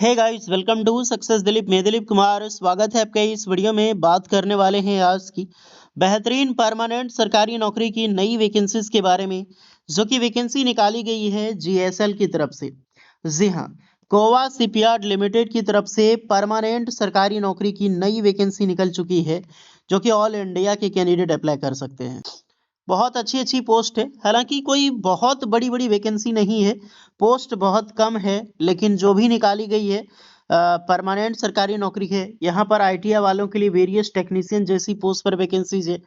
Hey guys, welcome to success Dilip. मैं दिलीप कुमार, स्वागत है आपका। इस वीडियो में बात करने वाले हैं आज की बेहतरीन परमानेंट सरकारी नौकरी की नई वैकेंसीज के बारे में, जो कि वैकेंसी निकाली गई है जीएसएल की तरफ से। जी हाँ, गोवा शिपयार्ड लिमिटेड की तरफ से परमानेंट सरकारी नौकरी की नई वैकेंसी निकल चुकी है, जो कि ऑल इंडिया के कैंडिडेट अप्लाई कर सकते हैं। बहुत अच्छी अच्छी पोस्ट है। हालांकि कोई बहुत बड़ी बड़ी वैकेंसी नहीं है, पोस्ट बहुत कम है, लेकिन जो भी निकाली गई है परमानेंट सरकारी नौकरी है। यहाँ पर आईटीआई वालों के लिए वेरियस टेक्नीशियन जैसी पोस्ट पर वैकेंसीज है,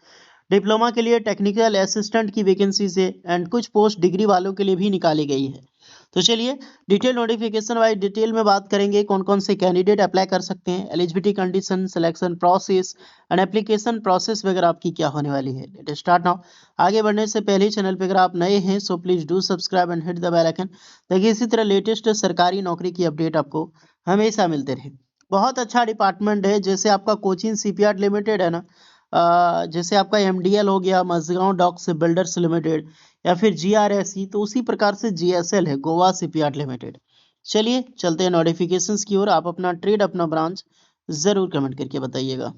डिप्लोमा के लिए टेक्निकल असिस्टेंट की वैकेंसीज है, एंड कुछ पोस्ट डिग्री वालों के लिए भी निकाली गई है। तो चलिए डिटेल नोटिफिकेशन वाइज डिटेल में बात करेंगे, कौन कौन से कैंडिडेट अप्लाई कर सकते हैं, eligibility condition, selection process and application process वगैरह आपकी क्या होने वाली है। Let start now. आगे बढ़ने से पहले चैनल पर अगर आप नए हैं so please do subscribe and hit the bell icon, ताकि इसी तरह लेटेस्ट सरकारी नौकरी की अपडेट आपको हमेशा मिलते रहे। बहुत अच्छा डिपार्टमेंट है। जैसे आपका कोचिन शिपयार्ड लिमिटेड है ना, जैसे आपका एमडीएल हो गया, मझगांव डॉक्स बिल्डर्स लिमिटेड, या फिर जीआरएसई, तो उसी प्रकार से जीएसएल है, गोवा शिपयार्ड लिमिटेड। चलिए चलते हैं नोटिफिकेशंस की ओर। आप अपना ट्रेड, अपना ब्रांच जरूर कमेंट करके बताइएगा।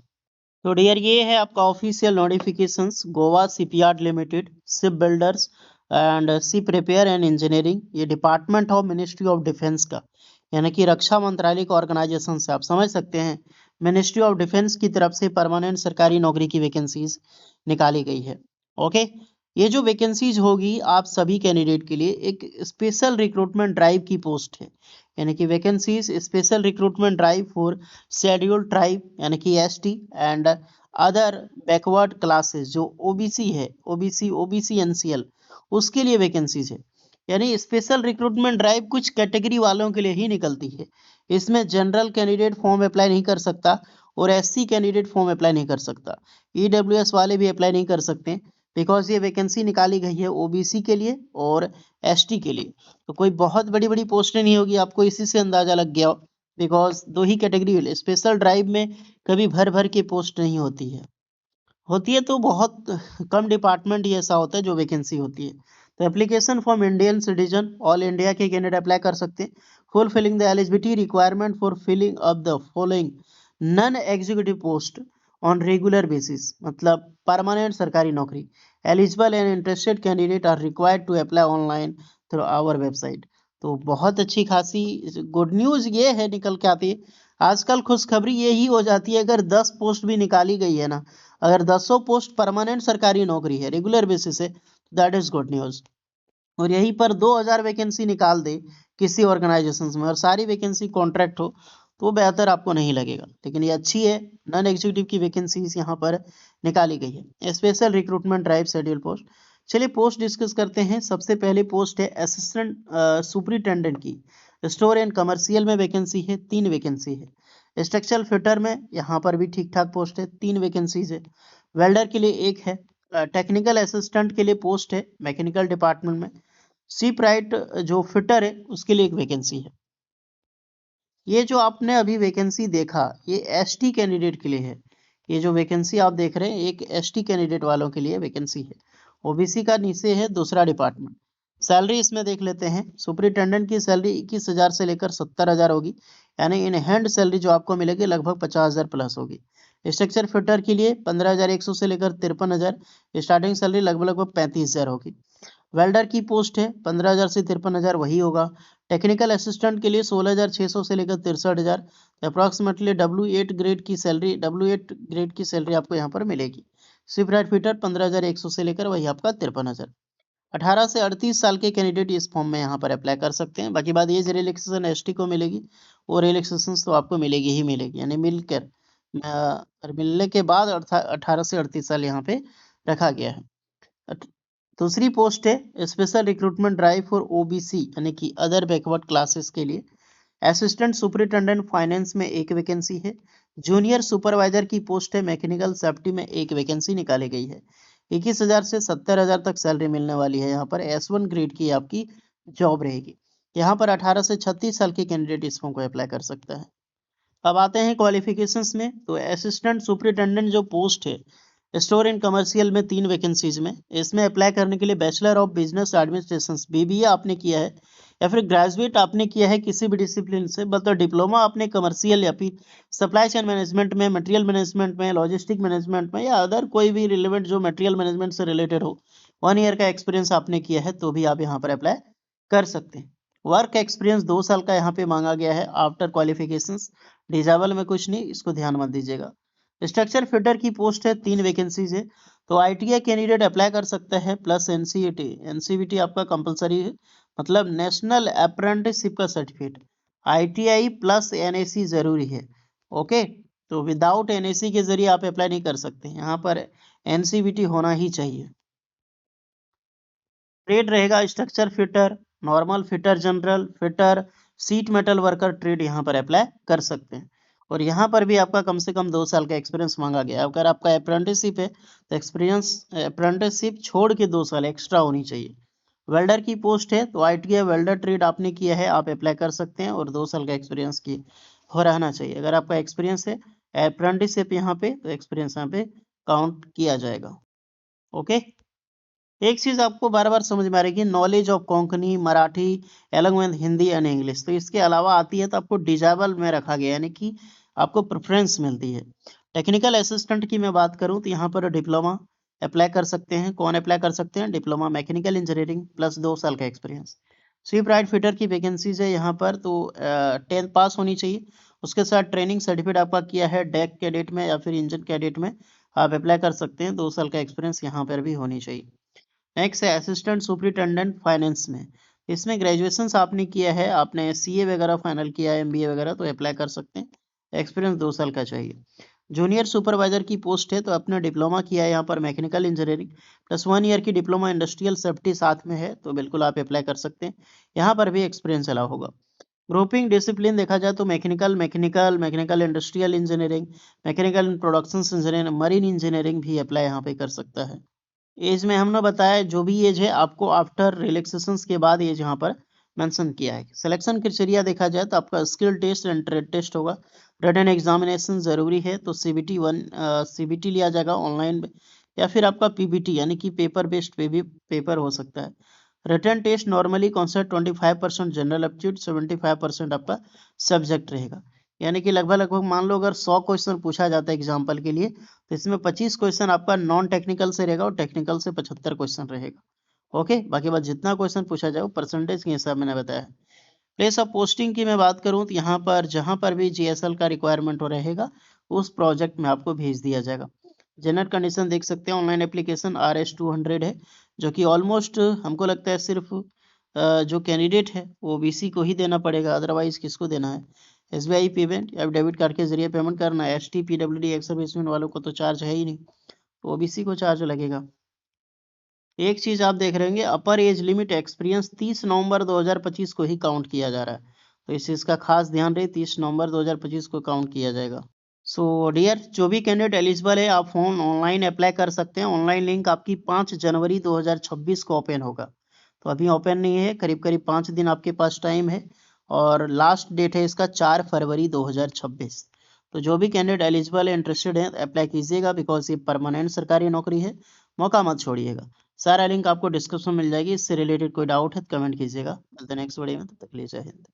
तो डियर, ये है आपका official notifications, Goa shipyard limited, ship builders and ship repair and engineering. ये department of ministry of defence का, यानी कि रक्षा मंत्रालय का ऑर्गेनाइजेशन से आप समझ सकते हैं। मिनिस्ट्री ऑफ डिफेंस की तरफ से परमानेंट सरकारी नौकरी की वैकेंसीज निकाली गई है। ओके, ये जो वैकेंसीज होगी आप सभी कैंडिडेट के लिए एक स्पेशल रिक्रूटमेंट ड्राइव की पोस्ट है, यानी कि vacancies special recruitment drive for scheduled tribe, यानी कि ST and other backward classes, जो ओबीसी है, ओबीसी एनसीएल, उसके लिए वैकेंसीज है। यानी स्पेशल रिक्रूटमेंट ड्राइव कुछ कैटेगरी वालों के लिए ही निकलती है। इसमें जनरल कैंडिडेट फॉर्म अप्लाई नहीं कर सकता और एससी कैंडिडेट फॉर्म अप्लाई नहीं कर सकता, ईडब्ल्यूएस वाले भी अप्लाई नहीं कर सकते, बिकॉज ये वैकेंसी निकाली गई है ओबीसी के लिए और एसटी के लिए। तो कोई बहुत बड़ी बड़ी पोस्टें नहीं होगी, आपको इसी से अंदाजा लग गया हो, बिकॉज दो ही कैटेगरी। स्पेशल ड्राइव में कभी भर भर के पोस्ट नहीं होती है, होती है तो बहुत कम डिपार्टमेंट ही ऐसा होता है जो वैकेंसी होती है। तो application from Indian citizen, all India के कैंडिडेट अप्लाई कर सकते हैं। Fulfilling the eligibility requirement for filling up the following non executive post on regular basis, मतलब परमानेंट सरकारी नौकरी। Eligible and interested candidate are required to apply online through our website. तो बहुत अच्छी खासी गुड न्यूज़ ये है निकल के आती है। आजकल खुशखबरी यही हो जाती है, अगर 10 पोस्ट भी निकाली गई है ना, अगर 10 पोस्ट परमानेंट सरकारी नौकरी है रेगुलर बेसिस है, दैट इज गुड न्यूज। और यहीं पर 2000 वैकेंसी निकाल दे किसी ऑर्गेनाइजेशन में और सारी वैकेंसी कॉन्ट्रैक्ट हो, तो बेहतर आपको नहीं लगेगा। लेकिन ये अच्छी है, नॉन एग्जीक्यूटिव की वैकेंसीज यहाँ पर निकाली गई है, special recruitment drive schedule post. चलिए पोस्ट डिस्कस करते हैं। सबसे पहले पोस्ट है असिस्टेंट सुपरिटेंडेंट की, स्टोर एंड कमर्शियल में वैकेंसी है, 3 वैकेंसी है। स्ट्रक्चरल फिटर में यहाँ पर भी ठीक ठाक पोस्ट है, 3 वैकेंसीज है। वेल्डर के लिए 1 है। टेक्निकल असिस्टेंट के लिए पोस्ट है मैकेनिकल डिपार्टमेंट में। शिप राइट जो फिटर है उसके लिए 1 वैकेंसी है। ये जो आपने अभी वैकेंसी देखा ये एसटी कैंडिडेट के लिए है। ये जो वैकेंसी आप देख रहे हैं एक एसटी कैंडिडेट वालों के लिए वैकेंसी है। ओबीसी का नीचे है दूसरा डिपार्टमेंट। सैलरी इसमें देख लेते हैं। सुपरिटेंडेंट की सैलरी 21,000 से लेकर 70,000 होगी, यानी इन हैंड सैलरी जो आपको मिलेगी लगभग 50,000 प्लस होगी। स्ट्रक्चर फिटर के लिए 15,100 से लेकर 53,000, स्टार्टिंग सैलरी लगभग 35,000 होगी। वेल्डर की पोस्ट है 15,000 से 53,000 वही होगा। टेक्निकल असिस्टेंट के लिए 16,600 से लेकर 63,000, अप्रॉक्सीमेटली डब्ल्यू 8 ग्रेड की सैलरी आपको यहाँ पर मिलेगी। स्विफ्ट राइट फिटर 15,100 से लेकर वही आपका 53,000। 18 से 38 साल के कैंडिडेट इस फॉर्म में यहाँ पर अप्लाई कर सकते हैं। बाकी बात एज रिलैक्सेशन एसटी को मिलेगी, और रिलैक्सेशन तो आपको मिलेगी ही मिलेगी, यानी मिलकर मिलने के बाद 18 से 38 साल यहाँ पे रखा गया है। दूसरी पोस्ट है special recruitment drive for OBC, यानी कि अदर बैकवर्ड क्लासेस के लिए। असिस्टेंट सुपरिटेंडेंट फाइनेंस में 1 वैकेंसी है। जूनियर सुपरवाइजर की पोस्ट है मैकेनिकल सेफ्टी में 1 वैकेंसी निकाली गई है। 21,000 से 70,000 तक सैलरी मिलने वाली है। यहाँ पर S1 ग्रेड की आपकी जॉब रहेगी। यहाँ पर 18 से 36 साल के कैंडिडेट इस फॉर्म को अप्लाई कर सकता है। अब आते हैं क्वालिफिकेशंस में। तो असिस्टेंट सुपरिटेंडेंट जो पोस्ट है स्टोर एंड कमर्शियल में 3 वैकेंसीज में, इसमें अप्लाई करने के लिए bachelor of business administration BBA आपने किया है या फिर ग्रेजुएट आपने किया है किसी भी डिसिप्लिन से, मतलब डिप्लोमा आपने कमर्शियल या फिर सप्लाई चेन मैनेजमेंट में, मटेरियल मैनेजमेंट में, लॉजिस्टिक मैनेजमेंट में या अदर कोई भी रिलेवेंट जो मटेरियल मैनेजमेंट से रिलेटेड हो, 1 ईयर का एक्सपीरियंस आपने किया है तो भी आप यहाँ पर अप्लाई कर सकते हैं। वर्क एक्सपीरियंस 2 साल का यहाँ पे मांगा गया है आफ्टर क्वालिफिकेशंस। डिजेबल में कुछ नहीं, इसको ध्यान मत दीजिएगा। स्ट्रक्चर फिटर की पोस्ट है, 3 वैकेंसीज है, तो ITI कैंडिडेट अप्लाई कर सकता है प्लस NCET। NCVT आपका कंपलसरी है, मतलब नेशनल अप्रेंटिसशिप का सर्टिफिकेट। ITI प्लस NAC जरूरी है। ओके, तो विदाउट NAC के जरिए आप अप्लाई नहीं कर सकते, यहाँ पर NCVT होना ही चाहिए। ट्रेड रहेगा structure fitter, normal fitter, general fitter, seat metal worker trade यहाँ पर अप्लाई कर सकते हैं। और यहाँ पर भी आपका कम से कम 2 साल का एक्सपीरियंस मांगा गया है। अगर आपका अप्रेंटिसशिप है तो एक्सपीरियंस अप्रेंटिसशिप छोड़ के 2 साल एक्स्ट्रा होनी चाहिए। वेल्डर की पोस्ट है तो ITI वेल्डर ट्रेड आपने किया है, आप अप्लाई कर सकते हैं और 2 साल का एक्सपीरियंस की हो रहना चाहिए। अगर आपका एक्सपीरियंस है अप्रेंटिसशिप यहाँ पे, तो एक्सपीरियंस यहाँ पे काउंट किया जाएगा। ओके, एक चीज आपको बार बार समझ में आ रही है, knowledge of Konkani, Marathi along with Hindi and English, तो इसके अलावा आती है तो आपको डिजेबल में रखा गया, यानी कि आपको प्रेफरेंस मिलती है। टेक्निकल असिस्टेंट की मैं बात करूं तो यहाँ पर डिप्लोमा अप्लाई कर सकते हैं। कौन अप्लाई कर सकते हैं? डिप्लोमा मैकेनिकल इंजीनियरिंग प्लस 2 साल का एक्सपीरियंस। स्वीप राइट फिटर की वैकेंसीज है यहाँ पर, तो 10th पास होनी चाहिए। उसके साथ ट्रेनिंग सर्टिफिकेट आपका किया है डेक कैडेट में या फिर इंजन कैडेट में, आप अप्लाई कर सकते हैं। 2 साल का एक्सपीरियंस यहाँ पर भी होनी चाहिए। नेक्स्ट है असिस्टेंट सुपरिटेंडेंट फाइनेंस में, इसमें ग्रेजुएशन आपने किया है, आपने CA वगैरह फाइनल किया है, MBA वगैरह, तो अप्लाई कर सकते हैं। एक्सपीरियंस 2 साल का चाहिए। जूनियर सुपरवाइजर की पोस्ट है तो आपने डिप्लोमा किया है यहाँ पर मैकेनिकल इंजीनियरिंग प्लस 1 ईयर की डिप्लोमा इंडस्ट्रियल सेफ्टी साथ में है, तो बिल्कुल आप अप्लाई कर सकते हैं। यहाँ पर भी एक्सपीरियंस अलाउ होगा। ग्रुपिंग डिसिप्लिन देखा जाए तो mechanical mechanical mechanical industrial engineering, mechanical production engineering, marine engineering भी अप्लाई यहाँ पे कर सकता है। एज में हमने बताया जो भी एज है आपको आफ्टर रिलैक्सेशन के बाद एज यहाँ पर मेंशन किया है। सिलेक्शन क्राइटेरिया देखा जाए तो आपका skill test and trade test होगा। रिटन एग्जामिनेशन जरूरी है, तो CBT लिया जाएगा ऑनलाइन, या फिर आपका PBT यानी कि पेपर बेस्ड पे भी पेपर हो सकता है। Written test normally concept 25% general aptitude, 75% आपका सब्जेक्ट रहेगा। यानी कि लगभग लगभग मान लो अगर 100 क्वेश्चन पूछा जाता है एग्जाम्पल के लिए, तो इसमें 25 क्वेश्चन आपका नॉन टेक्निकल से रहेगा और टेक्निकल से 75 क्वेश्चन रहेगा। ओके, बाकी बात जितना क्वेश्चन पूछा जाए वो परसेंटेज के हिसाब मैंने बताया है। प्लेस ऑफ पोस्टिंग की मैं बात करूं तो यहाँ पर जहां पर भी GSL का रिक्वायरमेंट हो रहेगा उस प्रोजेक्ट में आपको भेज दिया जाएगा। जनरल कंडीशन देख सकते हैं, ऑनलाइन एप्लीकेशन RS 200 है, जो कि ऑलमोस्ट हमको लगता है सिर्फ जो कैंडिडेट है वो BC को ही देना पड़ेगा, अदरवाइज किसको देना है? SBI पेमेंट या डेबिट कार्ड के जरिए पेमेंट करना है। ST PWD एक्स सर्विसमैन वालों को तो चार्ज है ही नहीं, तो OBC को चार्ज लगेगा। एक चीज आप देख रहे होंगे, अपर एज लिमिट एक्सपीरियंस 30 नवंबर 2025 को ही काउंट किया जा रहा है, तो इस चीज का खास ध्यान रहे, 30 नवंबर 2025 को काउंट किया जाएगा। सो डियर, जो भी कैंडिडेट एलिजिबल है आप फोन ऑनलाइन अप्लाई कर सकते हैं। ऑनलाइन लिंक आपकी 5 जनवरी 2026 को ओपन होगा, तो अभी ओपन नहीं है, करीब करीब 5 दिन आपके पास टाइम है, और लास्ट डेट है इसका 4 फरवरी 2026। तो जो भी कैंडिडेट एलिजिबल है, इंटरेस्टेड है, अप्लाई कीजिएगा, बिकॉज ये परमानेंट सरकारी नौकरी है, मौका मत छोड़िएगा। सारा लिंक आपको डिस्क्रिप्शन में मिल जाएगी। इससे रिलेटेड कोई डाउट है तो कमेंट कीजिएगा। मिलते हैं नेक्स्ट वीडियो में, तब तक के लिए जय हिंद।